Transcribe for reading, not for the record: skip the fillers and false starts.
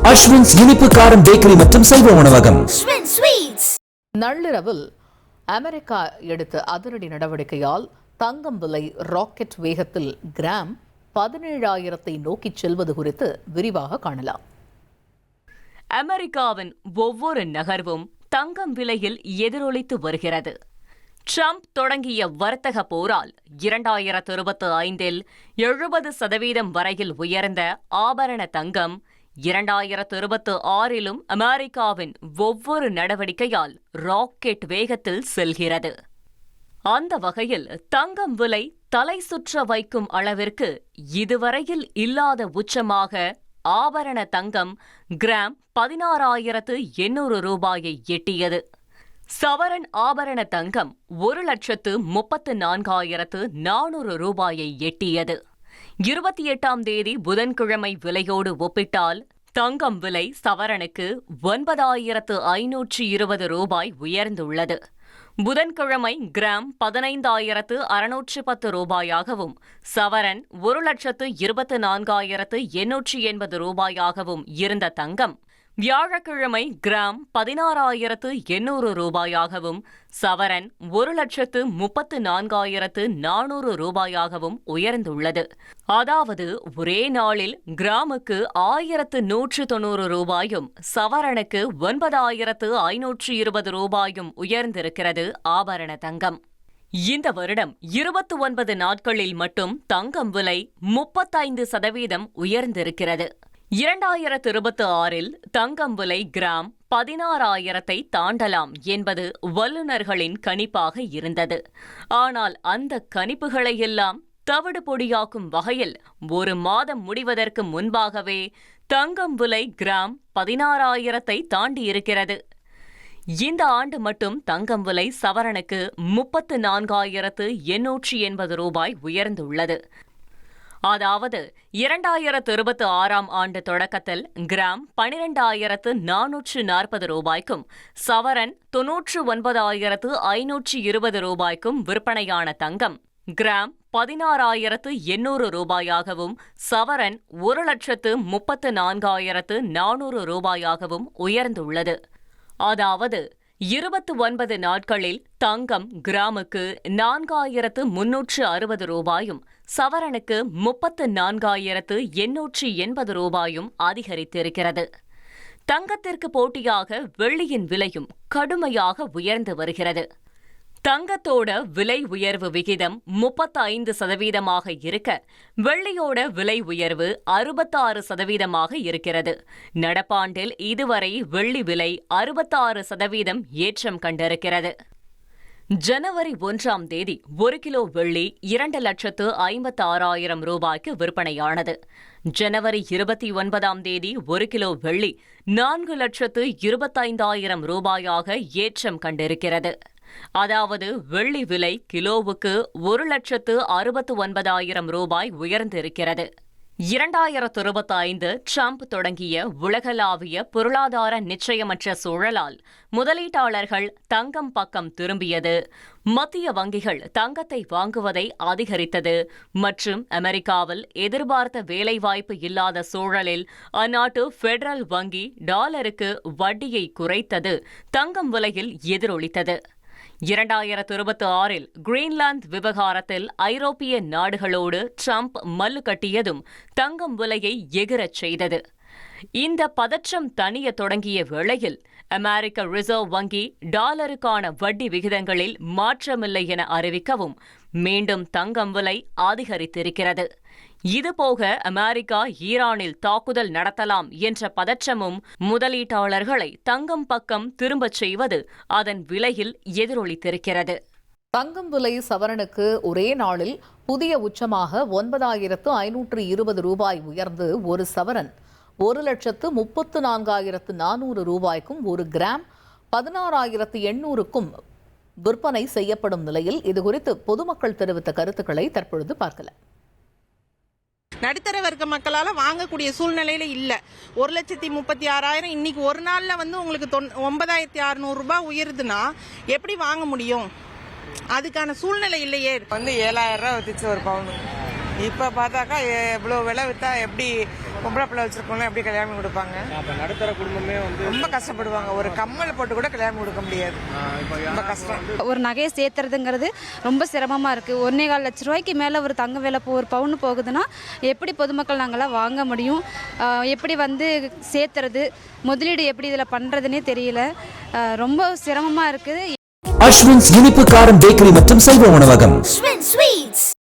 அஸ்வின்ஸ் இனிப்பு காரம் பேக்கரி மற்றும் சைவ உணவகம். நள்ளிரவில் அமெரிக்கா எடுத்த அதிரடி நடவடிக்கையால் தங்கம் விலை ராக்கெட் வேகத்தில் கிராம் 17,000 நோக்கி செல்வது குறித்து விரிவாக காணலாம். அமெரிக்காவின் ஒவ்வொரு நகர்வும் தங்கம் விலையில் எதிரொலித்து வருகிறது. ட்ரம்ப் தொடங்கிய வர்த்தக போரால் 2025 70% வரையில் உயர்ந்த ஆபரண தங்கம் 2026 அமெரிக்காவின் ஒவ்வொரு நடவடிக்கையால் ராக்கெட் வேகத்தில் செல்கிறது. அந்த வகையில் தங்கம் விலை தலை சுற்ற வைக்கும் அளவிற்கு இதுவரையில் இல்லாத உச்சமாக ஆபரண தங்கம் கிராம் 16,800 ரூபாயை எட்டியது. சவரன் ஆபரண தங்கம் 1,34,400 ரூபாயை எட்டியது. 28ஆம் தேதி புதன்கிழமை விலையோடு ஒப்பிட்டால் தங்கம் விலை சவரனுக்கு 9,520 ரூபாய் உயர்ந்துள்ளது. புதன்கிழமை கிராம் 15,610 ரூபாயாகவும் சவரன் 1,24,880 ரூபாயாகவும் இருந்த தங்கம் வியாழக்கிழமை கிராம் 16,800 ரூபாயாகவும் சவரன் 1,34,400 ரூபாயாகவும் உயர்ந்துள்ளது. அதாவது ஒரே நாளில் கிராமுக்கு 1,190 ரூபாயும் சவரனுக்கு 9,520 ரூபாயும் உயர்ந்திருக்கிறது ஆபரண தங்கம். இந்த வருடம் 29 நாட்களில் மட்டும் தங்கம் விலை 35% உயர்ந்திருக்கிறது. 2026 தங்கம் விலை கிராம் 16,000 தாண்டலாம் என்பது வல்லுநர்களின் கணிப்பாக இருந்தது. ஆனால் அந்த கணிப்புகளையெல்லாம் தவிடு பொடியாக்கும் வகையில் ஒரு மாதம் முடிவதற்கு முன்பாகவே தங்கம் விலை கிராம் 16,000 தாண்டியிருக்கிறது. இந்த ஆண்டு மட்டும் தங்கம் விலை சவரனுக்கு 34,880 ரூபாய் உயர்ந்துள்ளது. அதாவது 2026 ஆண்டு தொடக்கத்தில் கிராம் 12,440 ரூபாய்க்கும் சவரன் 99,520 ரூபாய்க்கும் விற்பனையான தங்கம் கிராம் 16,800 ரூபாயாகவும் சவரன் 1,34,400 ரூபாயாகவும் உயர்ந்துள்ளது. அதாவது 29 நாட்களில் தங்கம் கிராமுக்கு 4,360 ரூபாயும் சவரனுக்கு 34,880 ரூபாயும் அதிகரித்திருக்கிறது. தங்கத்திற்கு போட்டியாக வெள்ளியின் விலையும் கடுமையாக உயர்ந்து வருகிறது. தங்கத்தோட விலை உயர்வு விகிதம் 35% இருக்க வெள்ளியோட விலை உயர்வு 66% இருக்கிறது. நடப்பாண்டில் இதுவரை வெள்ளி விலை 66% ஏற்றம் கண்டிருக்கிறது. ஜனவரி 1ஆம் தேதி 1 கிலோ வெள்ளி 2,56,000 ரூபாய்க்கு விற்பனையானது. ஜனவரி 29ஆம் தேதி 1 கிலோ வெள்ளி 4,25,000 ரூபாயாக ஏற்றம் கண்டிருக்கிறது. அதாவது வெள்ளி விலை கிலோவுக்கு 1,69,000 ரூபாய் உயர்ந்திருக்கிறது. 2025 ட்ரம்ப் தொடங்கிய உலகளாவிய பொருளாதார நிச்சயமற்ற சூழலால் முதலீட்டாளர்கள் தங்கம் பக்கம் திரும்பியது, மத்திய வங்கிகள் தங்கத்தை வாங்குவதை அதிகரித்தது மற்றும் அமெரிக்காவில் எதிர்பார்த்த வேலைவாய்ப்பு இல்லாத சூழலில் அந்நாட்டு பெடரல் வங்கி டாலருக்கு வட்டியை குறைத்தது தங்கம் விலையில் எதிரொலித்தது. 2026 கிரீன்லாந்து விவகாரத்தில் ஐரோப்பிய நாடுகளோடு ட்ரம்ப் மல்லு கட்டியதும் தங்கம் விலையை எகிரச் செய்தது. இந்த பதற்றம் தணிய தொடங்கிய வேளையில் அமெரிக்க ரிசர்வ் வங்கி டாலருக்கான வட்டி விகிதங்களில் மாற்றமில்லை என அறிவிக்கவும் மீண்டும் தங்கம் விலை அதிகரித்திருக்கிறது. இதுபோக அமெரிக்கா ஈரானில் தாக்குதல் நடத்தலாம் என்ற பதற்றமும் முதலீட்டாளர்களை தங்கம் பக்கம் திரும்பச் செய்வது அதன் விலையில் எதிரொலித்திருக்கிறது. தங்கம் விலை சவரனுக்கு ஒரே நாளில் புதிய உச்சமாக 9,520 ரூபாய் உயர்ந்து ஒரு சவரன் 1,34,400 ரூபாய்க்கும் ஒரு கிராம் 16,800க்கும் விற்பனை செய்யப்படும் நிலையில் இதுகுறித்து பொதுமக்கள் தெரிவித்த கருத்துக்களை தற்பொழுது பார்க்கலாம். நடுத்தர வர்க்க மக்களால் வாங்கக்கூடிய சூழ்நிலையில இல்ல. 1,36,000 இன்னைக்கு ஒரு நாள்ல உங்களுக்கு 9,600 ரூபாய் உயருதுன்னா எப்படி வாங்க முடியும்? அதுக்கான சூழ்நிலை இல்லையே. 7,000 ரூபாய் வந்துச்சு ஒரு பவுன். இப்போ பார்த்தாக்கா எவ்வளோ விலை விற்றா எப்படி பொம்பளை பிள்ளை வச்சுருக்கோம்னா எப்படி கல்யாணம் கொடுப்பாங்க? அப்போ நடுத்தர குடும்பமே வந்து ரொம்ப கஷ்டப்படுவாங்க. ஒரு கம்மல் போட்டு கூட கல்யாணம் கொடுக்க முடியாது. ரொம்ப கஷ்டம். ஒரு நகையை சேர்த்துறதுங்கிறது ரொம்ப சிரமமாக இருக்குது. 1.25 லட்ச ரூபாய்க்கு மேலே ஒரு தங்க விலை ஒரு பவுன் போகுதுன்னா எப்படி பொதுமக்கள் நாங்களாம் வாங்க முடியும்? எப்படி வந்து சேர்த்துறது, முதலீடு எப்படி இதில் பண்ணுறதுனே தெரியல. ரொம்ப சிரமமாக இருக்குது. அஸ்வின்ஸ் இனிப்பு காரம் பேக்கரி மற்றும் சைவ உணவகம். Schwinn Sweets.